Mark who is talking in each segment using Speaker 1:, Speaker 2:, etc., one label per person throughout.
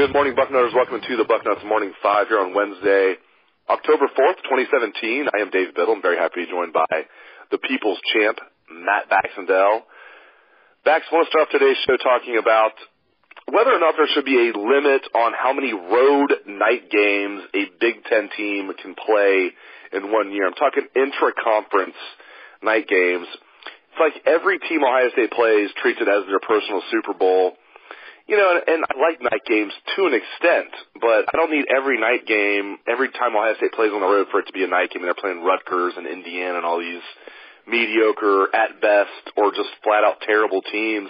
Speaker 1: Good morning, Bucknutters. Welcome to the Bucknuts Morning 5 here on Wednesday, October 4th, 2017. I am Dave Biddle. I'm very happy to be joined by the People's Champ, Matt Baxendell. Bax, I want to start off today's show talking about whether or not there should be a limit on how many road night games a Big Ten team can play in 1 year. I'm talking intraconference night games. It's like every team Ohio State plays treats it as their personal Super Bowl. You know, and I like night games to an extent, but I don't need every night game, every time Ohio State plays on the road for it to be a night game. They're playing Rutgers and Indiana and all these mediocre, at best, or just flat-out terrible teams.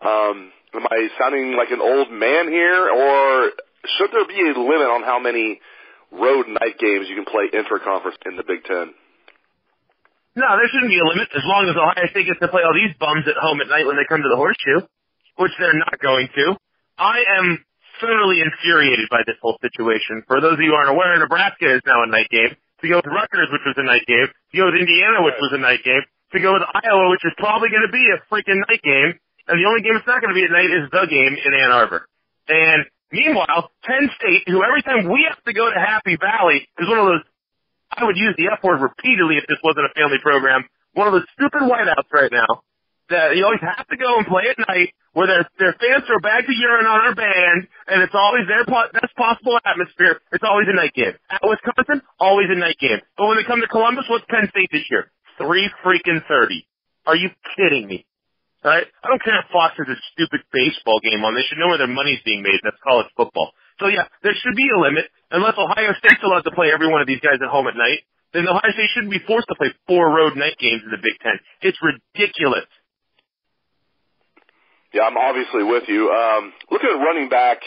Speaker 1: Am I sounding like an old man here, or should there be a limit on how many road night games you can play intra-conference in the Big Ten?
Speaker 2: No, there shouldn't be a limit as long as Ohio State gets to play all these bums at home at night when they come to the Horseshoe, which they're not going to. I am thoroughly infuriated by this whole situation. For those of you who aren't aware, Nebraska is now a night game. To go with Rutgers, which was a night game. To go with Indiana, which was a night game. To go with Iowa, which is probably going to be a freaking night game. And the only game that's not going to be at night is the game in Ann Arbor. And meanwhile, Penn State, who every time we have to go to Happy Valley, is one of those, I would use the F word repeatedly if this wasn't a family program, one of those stupid whiteouts right now that you always have to go and play at night where their fans throw bags of urine on our band, and it's always their best possible atmosphere. It's always a night game. At Wisconsin, always a night game. But when they come to Columbus, what's Penn State this year? 3:30. Are you kidding me? All right? I don't care if Fox has a stupid baseball game on. They should know where their money's being made. That's college football. So, yeah, there should be a limit. Unless Ohio State's allowed to play every one of these guys at home at night, then Ohio State shouldn't be forced to play 4 road night games in the Big Ten. It's ridiculous.
Speaker 1: Yeah, I'm obviously with you. Looking at running back,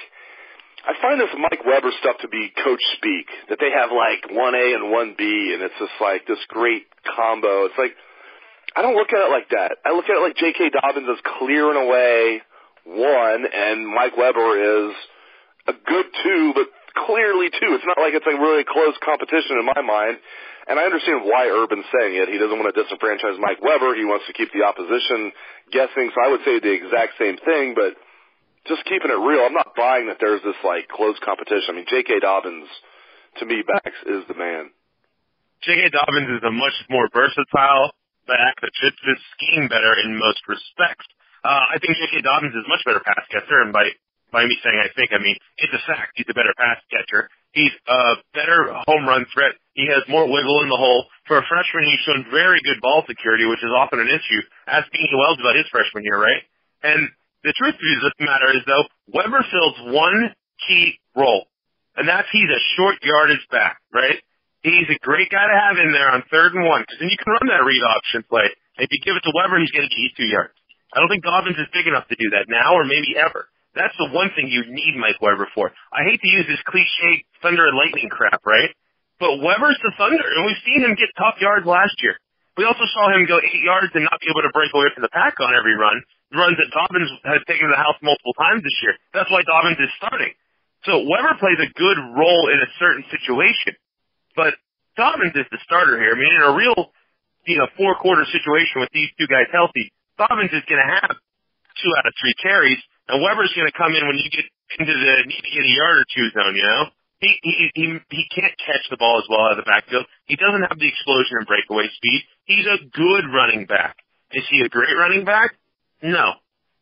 Speaker 1: I find this Mike Weber stuff to be coach speak, that they have like 1A and 1B, and it's just like this great combo. It's like, I don't look at it like that. I look at it like J.K. Dobbins is clearing away 1, and Mike Weber is a good 2, but clearly 2. It's not like it's a really close competition in my mind. And I understand why Urban's saying it. He doesn't want to disenfranchise Mike Weber. He wants to keep the opposition guessing. So I would say the exact same thing, but just keeping it real, I'm not buying that there's this, like, close competition. I mean, J.K. Dobbins, to me, Bax, is the man.
Speaker 2: J.K. Dobbins is a much more versatile back that fits this scheme better in most respects. I think J.K. Dobbins is a much better pass catcher, and by me saying I think, I mean, it's a fact. He's a better pass catcher. He's a better home run threat. He has more wiggle in the hole. For a freshman, he's shown very good ball security, which is often an issue, as Pete Wells about his freshman year, right? And the truth of the matter is, though, Weber fills one key role, and that's he's a short yardage back, right? He's a great guy to have in there on 3rd and 1, because then you can run that read option play. And if you give it to Weber, he's going to get you 2 yards. I don't think Dobbins is big enough to do that now or maybe ever. That's the one thing you need Mike Weber for. I hate to use this cliche thunder and lightning crap, right? But Weber's the thunder, and we've seen him get tough yards last year. We also saw him go 8 yards and not be able to break away from the pack on every run, runs that Dobbins has taken to the house multiple times this year. That's why Dobbins is starting. So Weber plays a good role in a certain situation. But Dobbins is the starter here. I mean, in a real, 4-quarter situation with these 2 guys healthy, Dobbins is going to have 2 out of 3 carries. And Weber's going to come in when you get into the need to get a yard or 2 zone, He can't catch the ball as well out of the backfield. He doesn't have the explosion and breakaway speed. He's a good running back. Is he a great running back? No.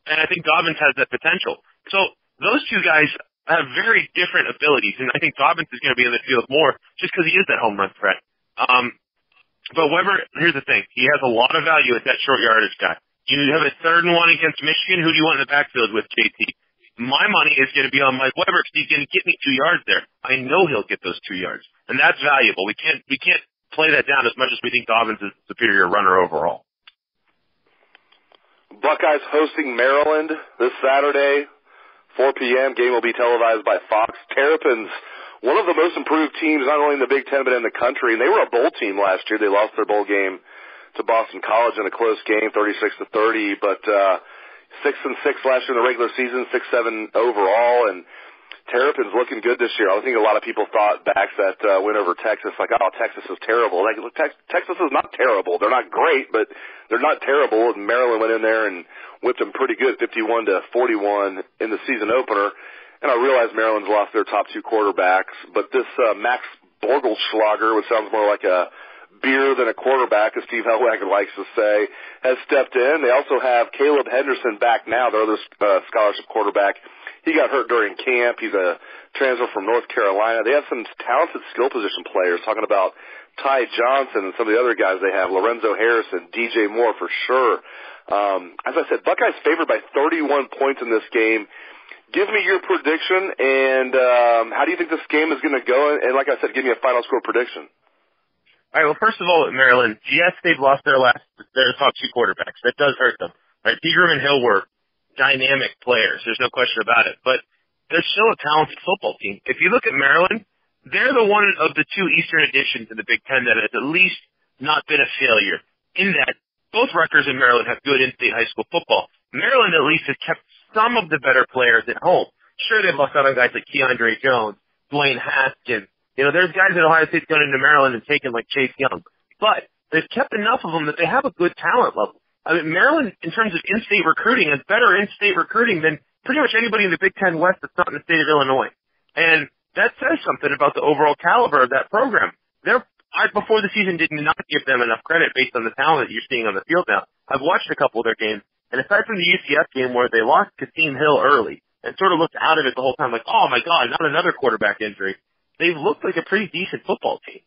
Speaker 2: And I think Dobbins has that potential. So those 2 guys have very different abilities, and I think Dobbins is going to be in the field more just because he is that home run threat. But Weber, here's the thing. He has a lot of value as that short yardage guy. You have a 3rd and 1 against Michigan. Who do you want in the backfield with, JT? My money is going to be on Mike Weber because he's going to get me 2 yards there. I know he'll get those 2 yards, and that's valuable. We can't play that down as much as we think Dobbins is a superior runner overall.
Speaker 1: Buckeyes hosting Maryland this Saturday, 4 p.m. Game will be televised by Fox. Terrapins, one of the most improved teams, not only in the Big Ten but in the country, and they were a bowl team last year. They lost their bowl game to Boston College in a close game, 36-30, but 6-6 last year in the regular season, 6-7 overall, and Terrapins looking good this year. I think a lot of people thought back that win over Texas, like, oh, Texas is terrible. Like, look, Texas is not terrible. They're not great, but they're not terrible. And Maryland went in there and whipped them pretty good, 51-41 in the season opener. and I realize Maryland's lost their top two quarterbacks, but this Max Borgelschlager, which sounds more like a beer than a quarterback, as Steve Hellwagon likes to say, has stepped in. They also have Caleb Henderson back now, their other scholarship quarterback. He got hurt during camp. He's a transfer from North Carolina. They have some talented skill position players, talking about Ty Johnson and some of the other guys they have, Lorenzo Harrison, DJ Moore for sure. As I said, Buckeyes favored by 31 points in this game. Give me your prediction, and how do you think this game is going to go? And like I said, give me a final score prediction.
Speaker 2: All right, well, first of all, Maryland, yes, they've lost their top two quarterbacks. That does hurt them. Right? Pegram and Hill were dynamic players. There's no question about it. But they're still a talented football team. If you look at Maryland, they're the one of the two Eastern additions in the Big Ten that has at least not been a failure, in that both Rutgers and Maryland have good in-state high school football. Maryland at least has kept some of the better players at home. Sure, they've lost out on guys like Keandre Jones, Dwayne Haskins. You know, there's guys at Ohio State's gone into Maryland and taken like Chase Young. But they've kept enough of them that they have a good talent level. I mean, Maryland, in terms of in-state recruiting, has better in-state recruiting than pretty much anybody in the Big Ten West that's not in the state of Illinois. And that says something about the overall caliber of that program. I, before the season, did not give them enough credit based on the talent that you're seeing on the field now. I've watched a couple of their games, and aside from the UCF game where they lost Kasim Hill early and sort of looked out of it the whole time like, oh, my God, not another quarterback injury, they've looked like a pretty decent football team.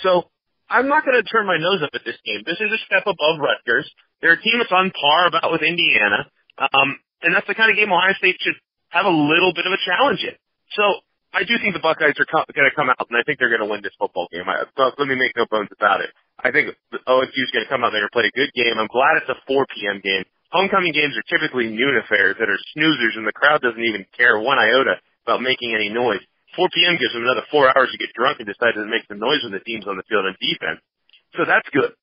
Speaker 2: So I'm not going to turn my nose up at this game. This is a step above Rutgers. They're a team that's on par about with Indiana, and that's the kind of game Ohio State should have a little bit of a challenge in. So I do think the Buckeyes are going to come out, and I think they're going to win this football game. Let me make no bones about it. I think OSU is going to come out there and play a good game. I'm glad it's a 4 p.m. game. Homecoming games are typically noon affairs that are snoozers, and the crowd doesn't even care one iota about making any noise. 4 p.m. gives them another 4 hours to get drunk and decide to make some noise when the team's on the field on defense. So that's good.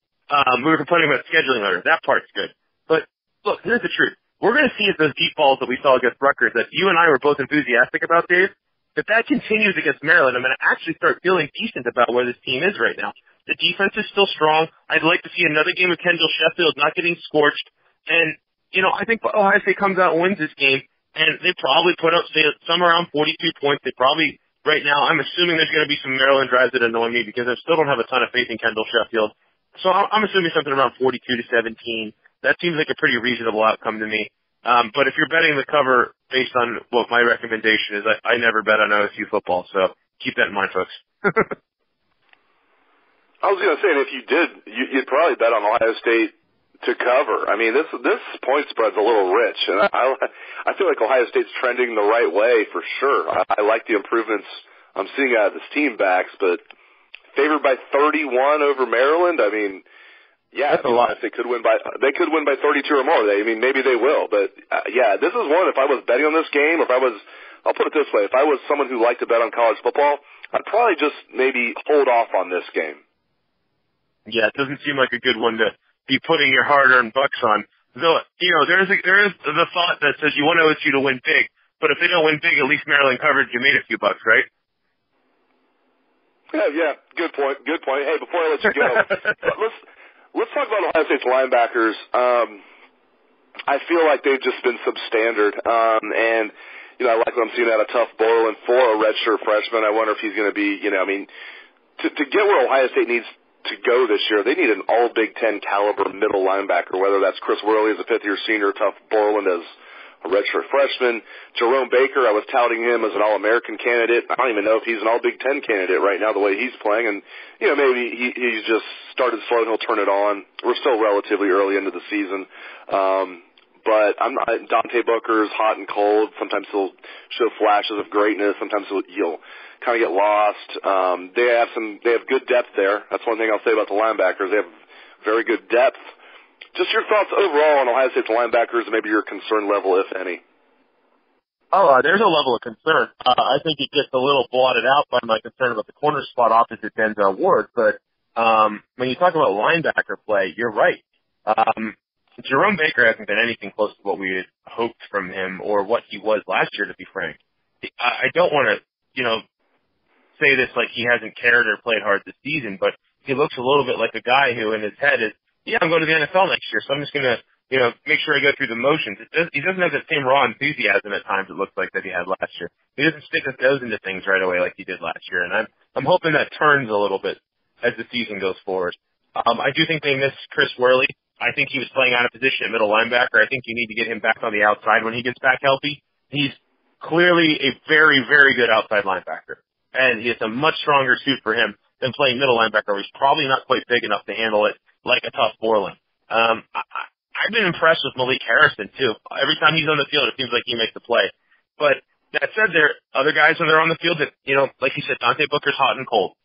Speaker 2: We were complaining about scheduling earlier. That part's good. But, look, here's the truth. We're going to see if those deep balls that we saw against Rutgers that you and I were both enthusiastic about, Dave, if that continues against Maryland, I'm going to actually start feeling decent about where this team is right now. The defense is still strong. I'd like to see another game of Kendall Sheffield not getting scorched. And, you know, I think Ohio State comes out and wins this game, and they probably put up, say, somewhere around 42 points. They probably, right now, I'm assuming there's going to be some Maryland drives that annoy me because I still don't have a ton of faith in Kendall Sheffield. So I'm assuming something around 42-17. That seems like a pretty reasonable outcome to me. But if you're betting the cover based on what my recommendation is, I never bet on OSU football, so keep that in mind, folks.
Speaker 1: I was going to say, and if you did, you'd probably bet on Ohio State to cover. I mean, this point spread's a little rich, and I feel like Ohio State's trending the right way for sure. I like the improvements I'm seeing out of this team backs, but favored by 31 over Maryland, I mean, yeah,
Speaker 2: that's a lot.
Speaker 1: They could win by 32 or more. Maybe they will, but yeah, this is one. If I was betting on this game, I'll put it this way: if I was someone who liked to bet on college football, I'd probably just maybe hold off on this game.
Speaker 2: Yeah, it doesn't seem like a good one to be putting your hard-earned bucks on. Though, you know, there is the thought that says you want OSU to win big, but if they don't win big, at least Maryland covered, you made a few bucks, right?
Speaker 1: Yeah, good point. Hey, before I let you go, let's talk about Ohio State's linebackers. I feel like they've just been substandard, and you know, I like what I'm seeing out of Tough Borland for a redshirt freshman. I wonder if he's going to be, you know, I mean, to get where Ohio State needs to go this year, they need an all Big Ten caliber middle linebacker, whether that's Chris Worley as a fifth-year senior, Tough Borland as a redshirt freshman. Jerome Baker, I was touting him as an All-American candidate. I don't even know if he's an All-Big Ten candidate right now the way he's playing. And, you know, maybe he's just started slow and he'll turn it on. We're still relatively early into the season. But Dante Booker's hot and cold. Sometimes he'll show flashes of greatness. Sometimes he'll kind of get lost. They have good depth there. That's one thing I'll say about the linebackers. They have very good depth. Just your thoughts overall on Ohio State's linebackers and maybe your concern level, if any.
Speaker 2: Oh, there's a level of concern. I think it gets a little blotted out by my concern about the corner spot opposite Denzel Ward. But when you talk about linebacker play, you're right. Jerome Baker hasn't been anything close to what we had hoped from him or what he was last year, to be frank. I don't want to, you know, say this like he hasn't cared or played hard this season, but he looks a little bit like a guy who in his head is, yeah, I'm going to the NFL next year, so I'm just going to, make sure I go through the motions. He doesn't have the same raw enthusiasm at times, it looks like, that he had last year. He doesn't stick his nose into things right away like he did last year, and I'm hoping that turns a little bit as the season goes forward. I do think they miss Chris Worley. I think he was playing out of position at middle linebacker. I think you need to get him back on the outside when he gets back healthy. He's clearly a very, very good outside linebacker, and it's a much stronger suit for him than playing middle linebacker, where he's probably not quite big enough to handle it like a tough Borland. I've been impressed with Malik Harrison, too. Every time he's on the field, it seems like he makes a play. But that said, there are other guys when they're on the field that, like you said, Dante Booker's hot and cold.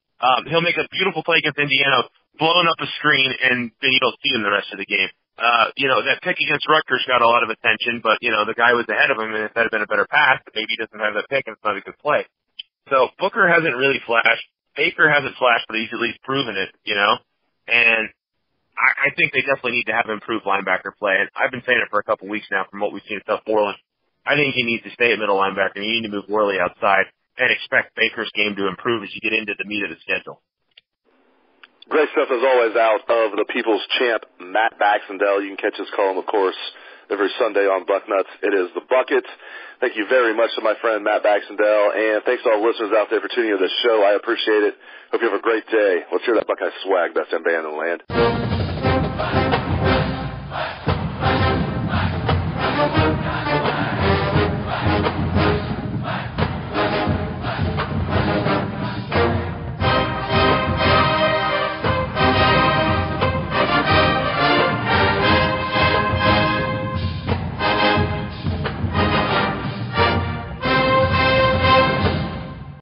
Speaker 2: He'll make a beautiful play against Indiana, blowing up a screen, and then you don't see him the rest of the game. That pick against Rutgers got a lot of attention, but, the guy was ahead of him, and if that had been a better pass, maybe he doesn't have that pick, and it's not a good play. So Booker hasn't really flashed. Baker hasn't flashed, but he's at least proven it, and I think they definitely need to have improved linebacker play, and I've been saying it for a couple weeks now from what we've seen at South Borland. I think he needs to stay at middle linebacker, and you need to move Worley outside and expect Baker's game to improve as you get into the meat of the schedule.
Speaker 1: Great stuff, as always, out of the People's Champ, Matt Baxendell. You can catch his column, of course, every Sunday on Bucknuts. It is the Buckets. Thank you very much to my friend Matt Baxendell, and thanks to all the listeners out there for tuning into the show. I appreciate it. Hope you have a great day. Let's hear that Buckeye swag, best damn band in the land.